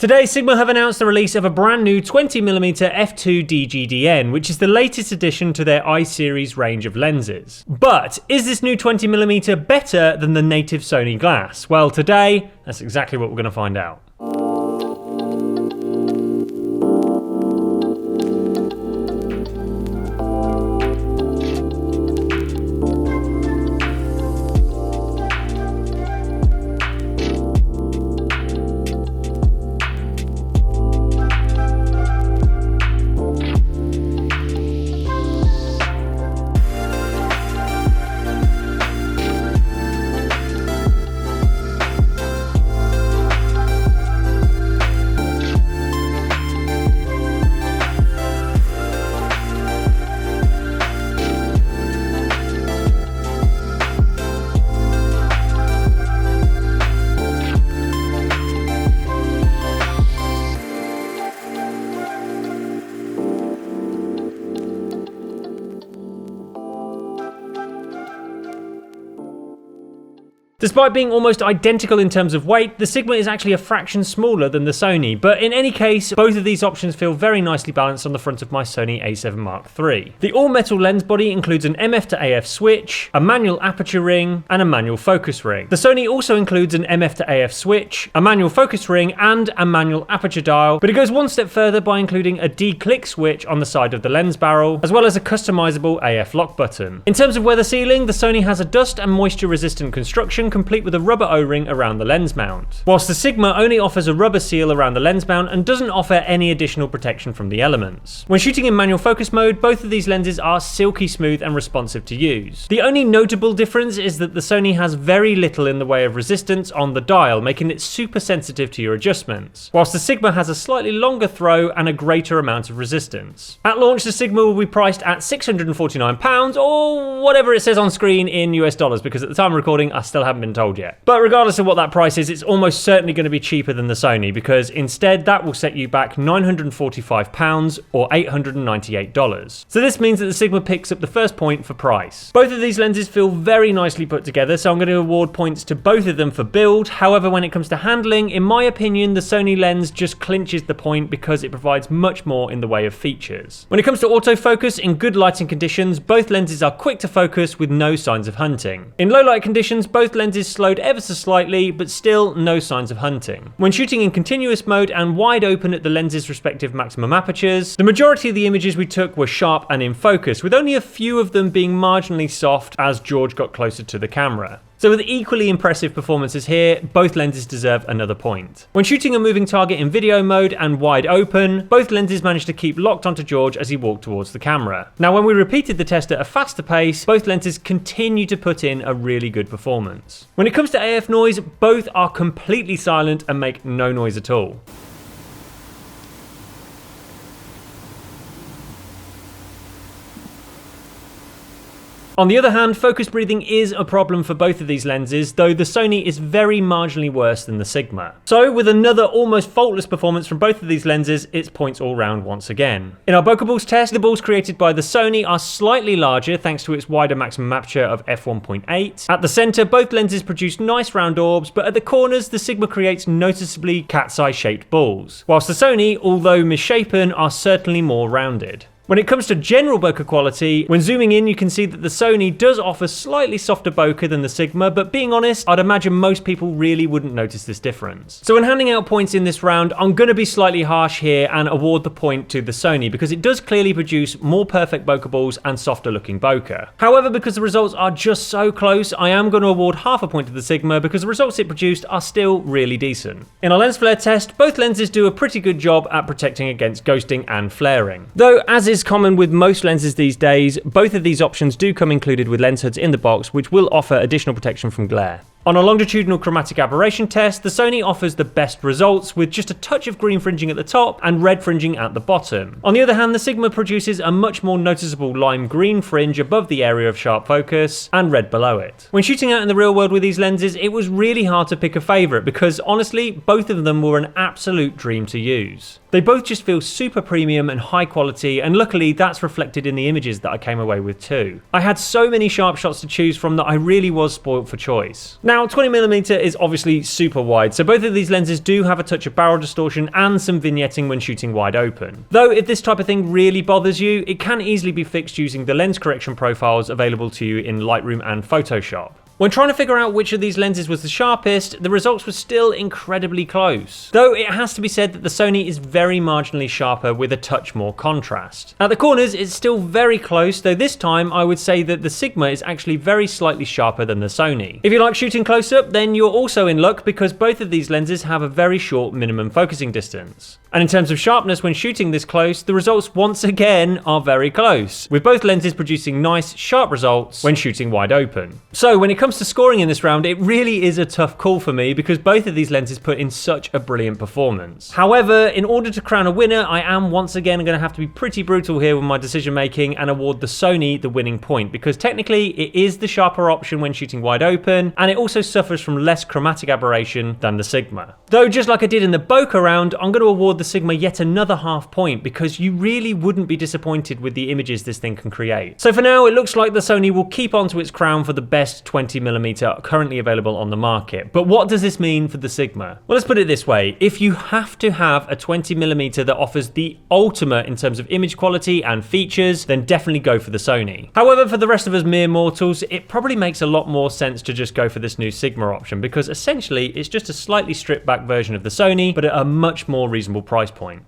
Today, Sigma have announced the release of a brand new 20mm f2 DGDN, which is the latest addition to their iSeries range of lenses. But is this new 20mm better than the native Sony glass? Well, today, that's exactly what we're going to find out. Despite being almost identical in terms of weight, the Sigma is actually a fraction smaller than the Sony, but in any case, both of these options feel very nicely balanced on the front of my Sony a7 Mark III. The all-metal lens body includes an MF to AF switch, a manual aperture ring, and a manual focus ring. The Sony also includes an MF to AF switch, a manual focus ring, and a manual aperture dial, but it goes one step further by including a D-click switch on the side of the lens barrel, as well as a customizable AF lock button. In terms of weather sealing, the Sony has a dust and moisture resistant construction complete with a rubber O-ring around the lens mount, whilst the Sigma only offers a rubber seal around the lens mount and doesn't offer any additional protection from the elements. When shooting in manual focus mode, both of these lenses are silky smooth and responsive to use. The only notable difference is that the Sony has very little in the way of resistance on the dial, making it super sensitive to your adjustments, whilst the Sigma has a slightly longer throw and a greater amount of resistance. At launch, the Sigma will be priced at £649 or whatever it says on screen in US dollars, because at the time of recording I still haven't been told yet. But regardless of what that price is, it's almost certainly going to be cheaper than the Sony, because instead that will set you back £945 or $898. So this means that the Sigma picks up the first point for price. Both of these lenses feel very nicely put together, so I'm going to award points to both of them for build. However, when it comes to handling, in my opinion, the Sony lens just clinches the point because it provides much more in the way of features. When it comes to autofocus, in good lighting conditions, both lenses are quick to focus with no signs of hunting. In low light conditions, both lenses slowed ever so slightly, but still no signs of hunting. When shooting in continuous mode and wide open at the lens's respective maximum apertures, the majority of the images we took were sharp and in focus, with only a few of them being marginally soft as George got closer to the camera. So with equally impressive performances here, both lenses deserve another point. When shooting a moving target in video mode and wide open, both lenses managed to keep locked onto George as he walked towards the camera. Now, when we repeated the test at a faster pace, both lenses continue to put in a really good performance. When it comes to AF noise, both are completely silent and make no noise at all. On the other hand, focus breathing is a problem for both of these lenses, though the Sony is very marginally worse than the Sigma. So with another almost faultless performance from both of these lenses, it's points all round once again. In our bokeh balls test, the balls created by the Sony are slightly larger thanks to its wider maximum aperture of f1.8. At the centre, both lenses produce nice round orbs, but at the corners, the Sigma creates noticeably cat's eye shaped balls, whilst the Sony, although misshapen, are certainly more rounded. When it comes to general bokeh quality, when zooming in you can see that the Sony does offer slightly softer bokeh than the Sigma, but being honest, I'd imagine most people really wouldn't notice this difference. So when handing out points in this round, I'm going to be slightly harsh here and award the point to the Sony, because it does clearly produce more perfect bokeh balls and softer looking bokeh. However, because the results are just so close, I am going to award half a point to the Sigma because the results it produced are still really decent. In our lens flare test, both lenses do a pretty good job at protecting against ghosting and flaring. Though, as is common with most lenses these days, both of these options do come included with lens hoods in the box, which will offer additional protection from glare. On a longitudinal chromatic aberration test, the Sony offers the best results with just a touch of green fringing at the top and red fringing at the bottom. On the other hand, the Sigma produces a much more noticeable lime green fringe above the area of sharp focus and red below it. When shooting out in the real world with these lenses, it was really hard to pick a favourite because honestly, both of them were an absolute dream to use. They both just feel super premium and high quality, and luckily that's reflected in the images that I came away with too. I had so many sharp shots to choose from that I really was spoilt for choice. Now, 20mm is obviously super wide, so both of these lenses do have a touch of barrel distortion and some vignetting when shooting wide open. Though if this type of thing really bothers you, it can easily be fixed using the lens correction profiles available to you in Lightroom and Photoshop. When trying to figure out which of these lenses was the sharpest, the results were still incredibly close. Though it has to be said that the Sony is very marginally sharper with a touch more contrast. At the corners, it's still very close, though this time I would say that the Sigma is actually very slightly sharper than the Sony. If you like shooting close up, then you're also in luck because both of these lenses have a very short minimum focusing distance. And in terms of sharpness when shooting this close, the results once again are very close, with both lenses producing nice, sharp results when shooting wide open. So when it comes to scoring in this round, it really is a tough call for me because both of these lenses put in such a brilliant performance. However, in order to crown a winner, I am once again going to have to be pretty brutal here with my decision making and award the Sony the winning point, because technically it is the sharper option when shooting wide open, and it also suffers from less chromatic aberration than the Sigma. Though just like I did in the Bokeh round, I'm going to award the Sigma yet another half point because you really wouldn't be disappointed with the images this thing can create. So for now, it looks like the Sony will keep on to its crown for the best 20mm currently available on the market. But what does this mean for the Sigma? Well, let's put it this way. If you have to have a 20mm that offers the ultimate in terms of image quality and features, then definitely go for the Sony. However, for the rest of us mere mortals, it probably makes a lot more sense to just go for this new Sigma option because essentially it's just a slightly stripped back version of the Sony, but at a much more reasonable price point.